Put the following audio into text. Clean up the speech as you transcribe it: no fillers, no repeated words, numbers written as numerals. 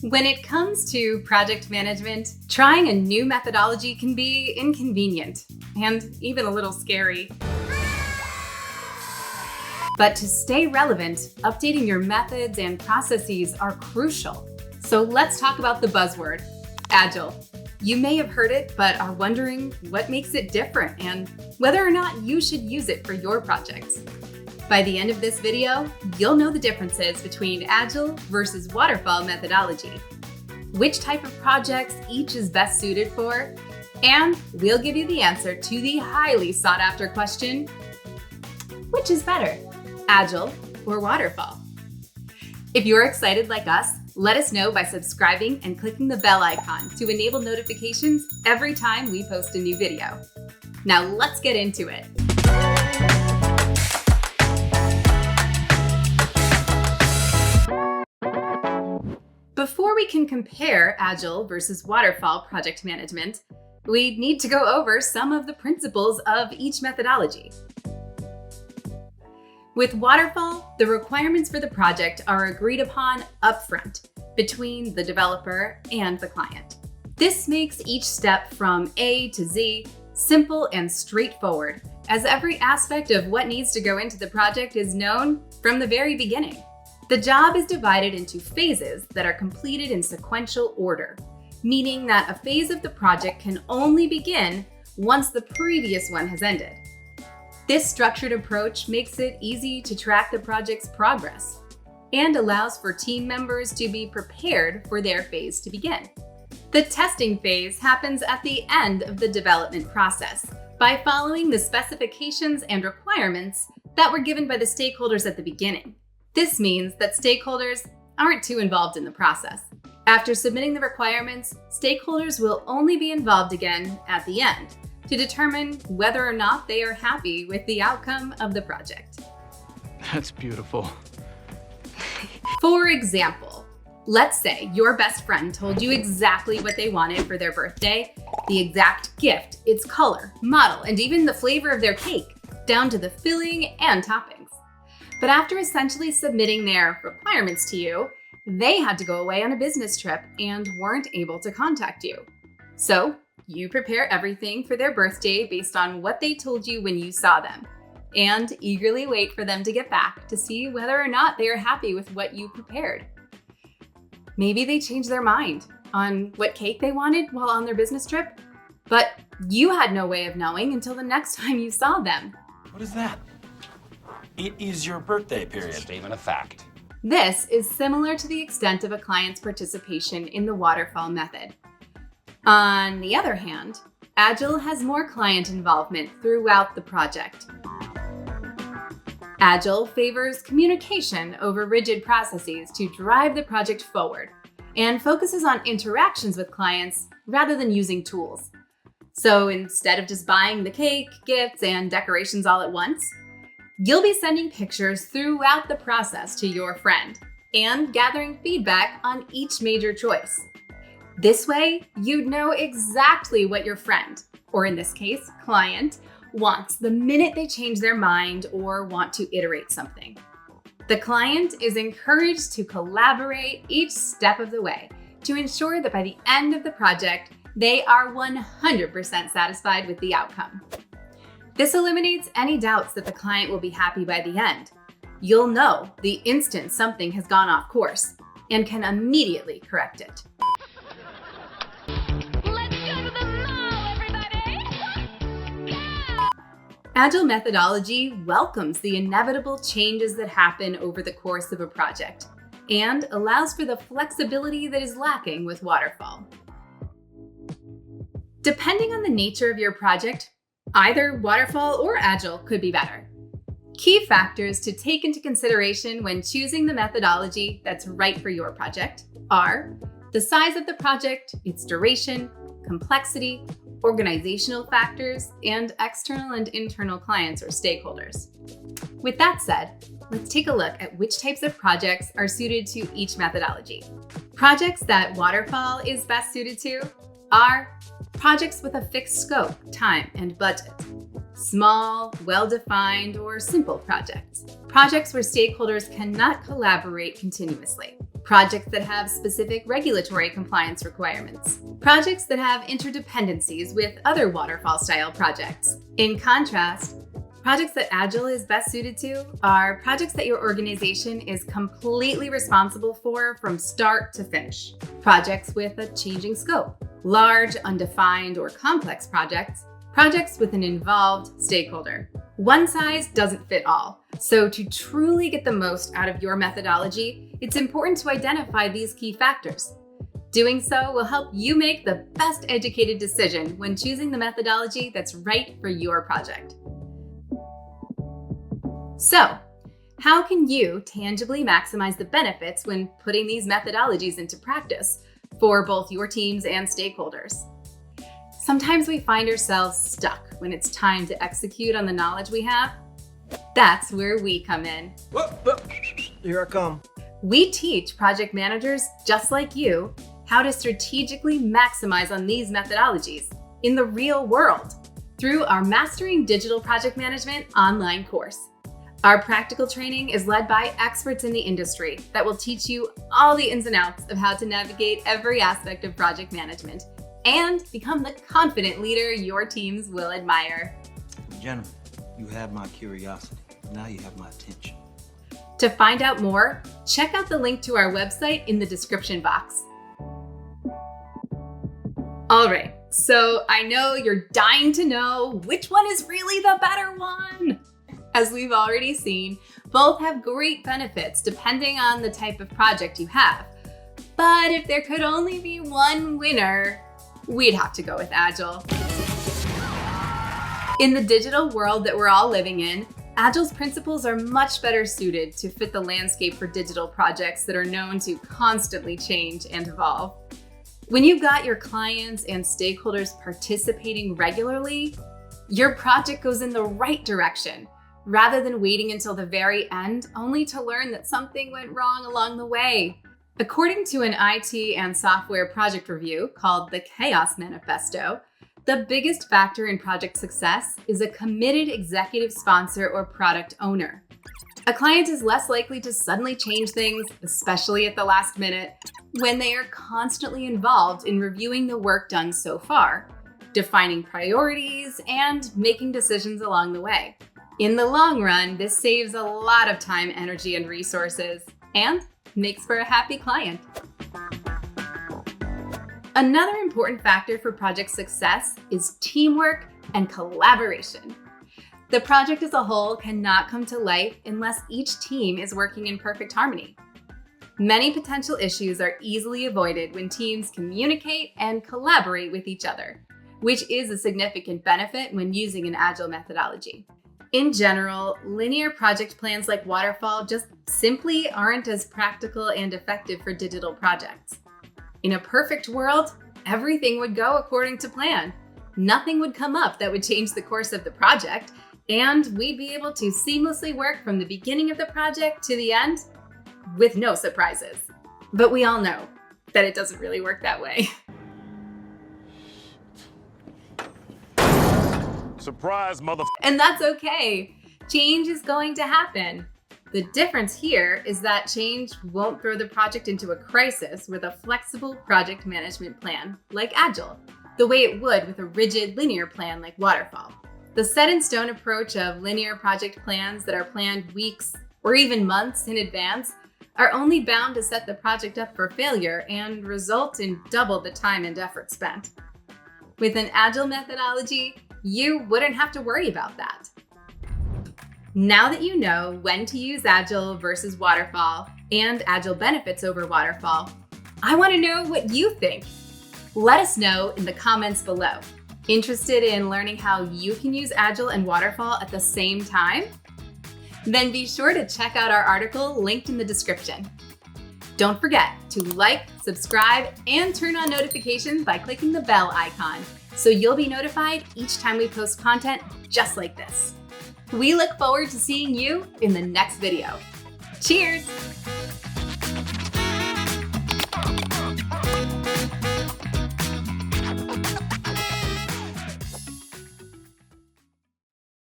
When it comes to project management, trying a new methodology can be inconvenient and even a little scary. But to stay relevant, updating your methods and processes are crucial. So let's talk about the buzzword, Agile. You may have heard it, but are wondering what makes it different and whether or not you should use it for your projects. By the end of this video, you'll know the differences between Agile versus Waterfall methodology, which type of projects each is best suited for, and we'll give you the answer to the highly sought after question, which is better, Agile or Waterfall? If you're excited like us, let us know by subscribing and clicking the bell icon to enable notifications every time we post a new video. Now let's get into it. Before we can compare Agile versus Waterfall project management, we need to go over some of the principles of each methodology. With Waterfall, the requirements for the project are agreed upon upfront between the developer and the client. This makes each step from A to Z simple and straightforward, as every aspect of what needs to go into the project is known from the very beginning. The job is divided into phases that are completed in sequential order, meaning that a phase of the project can only begin once the previous one has ended. This structured approach makes it easy to track the project's progress and allows for team members to be prepared for their phase to begin. The testing phase happens at the end of the development process by following the specifications and requirements that were given by the stakeholders at the beginning. This means that stakeholders aren't too involved in the process. After submitting the requirements, stakeholders will only be involved again at the end to determine whether or not they are happy with the outcome of the project. That's beautiful. For example, let's say your best friend told you exactly what they wanted for their birthday, the exact gift, its color, model, and even the flavor of their cake, down to the filling and toppings. But after essentially submitting their requirements to you, they had to go away on a business trip and weren't able to contact you. So you prepare everything for their birthday based on what they told you when you saw them, and eagerly wait for them to get back to see whether or not they are happy with what you prepared. Maybe they changed their mind on what cake they wanted while on their business trip, but you had no way of knowing until the next time you saw them. What is that? It is your birthday period. Statement of fact. This is similar to the extent of a client's participation in the Waterfall method. On the other hand, Agile has more client involvement throughout the project. Agile favors communication over rigid processes to drive the project forward and focuses on interactions with clients rather than using tools. So instead of just buying the cake, gifts, and decorations all at once, you'll be sending pictures throughout the process to your friend and gathering feedback on each major choice. This way, you'd know exactly what your friend, or in this case, client, wants the minute they change their mind or want to iterate something. The client is encouraged to collaborate each step of the way to ensure that by the end of the project, they are 100% satisfied with the outcome. This eliminates any doubts that the client will be happy by the end. You'll know the instant something has gone off course and can immediately correct it. Let's go to the mall, everybody! Yeah! Agile methodology welcomes the inevitable changes that happen over the course of a project and allows for the flexibility that is lacking with Waterfall. Depending on the nature of your project, either Waterfall or Agile could be better. Key factors to take into consideration when choosing the methodology that's right for your project are the size of the project, its duration, complexity, organizational factors, and external and internal clients or stakeholders. With that said, let's take a look at which types of projects are suited to each methodology. Projects that Waterfall is best suited to are projects with a fixed scope, time, and budget. Small, well-defined, or simple projects. Projects where stakeholders cannot collaborate continuously. projects that have specific regulatory compliance requirements, projects that have interdependencies with other waterfall-style projects. In contrast, projects that Agile is best suited to are projects that your organization is completely responsible for from start to finish. Projects with a changing scope, large, undefined, or complex projects, projects with an involved stakeholder. One size doesn't fit all. So to truly get the most out of your methodology, it's important to identify these key factors. Doing so will help you make the best educated decision when choosing the methodology that's right for your project. So, how can you tangibly maximize the benefits when putting these methodologies into practice for both your teams and stakeholders? Sometimes we find ourselves stuck when it's time to execute on the knowledge we have. That's where we come in. Here I come. We teach project managers just like you how to strategically maximize on these methodologies in the real world through our Mastering Digital Project Management online course. Our practical training is led by experts in the industry that will teach you all the ins and outs of how to navigate every aspect of project management and become the confident leader your teams will admire. Gentlemen, you have my curiosity. Now you have my attention. To find out more, check out the link to our website in the description box. All right, so I know you're dying to know which one is really the better one. As we've already seen, both have great benefits depending on the type of project you have. But if there could only be one winner, we'd have to go with Agile. In the digital world that we're all living in, Agile's principles are much better suited to fit the landscape for digital projects that are known to constantly change and evolve. When you've got your clients and stakeholders participating regularly, your project goes in the right direction, rather than waiting until the very end only to learn that something went wrong along the way. According to an IT and software project review called the Chaos Manifesto, the biggest factor in project success is a committed executive sponsor or product owner. A client is less likely to suddenly change things, especially at the last minute, when they are constantly involved in reviewing the work done so far, defining priorities, and making decisions along the way. In the long run, this saves a lot of time, energy, and resources, and makes for a happy client. Another important factor for project success is teamwork and collaboration. The project as a whole cannot come to life unless each team is working in perfect harmony. Many potential issues are easily avoided when teams communicate and collaborate with each other, which is a significant benefit when using an Agile methodology. In general, linear project plans like Waterfall just simply aren't as practical and effective for digital projects. In a perfect world, everything would go according to plan. Nothing would come up that would change the course of the project, and we'd be able to seamlessly work from the beginning of the project to the end with no surprises. But we all know that it doesn't really work that way. Surprise, mother. And that's okay. Change is going to happen. The difference here is that change won't throw the project into a crisis with a flexible project management plan like Agile, the way it would with a rigid linear plan like Waterfall. The set-in-stone approach of linear project plans that are planned weeks or even months in advance are only bound to set the project up for failure and result in double the time and effort spent. With an Agile methodology, you wouldn't have to worry about that. Now that you know when to use Agile versus Waterfall and Agile benefits over Waterfall, I want to know what you think. Let us know in the comments below. Interested in learning how you can use Agile and Waterfall at the same time? Then be sure to check out our article linked in the description. Don't forget to like, subscribe, and turn on notifications by clicking the bell icon so you'll be notified each time we post content just like this. We look forward to seeing you in the next video. Cheers!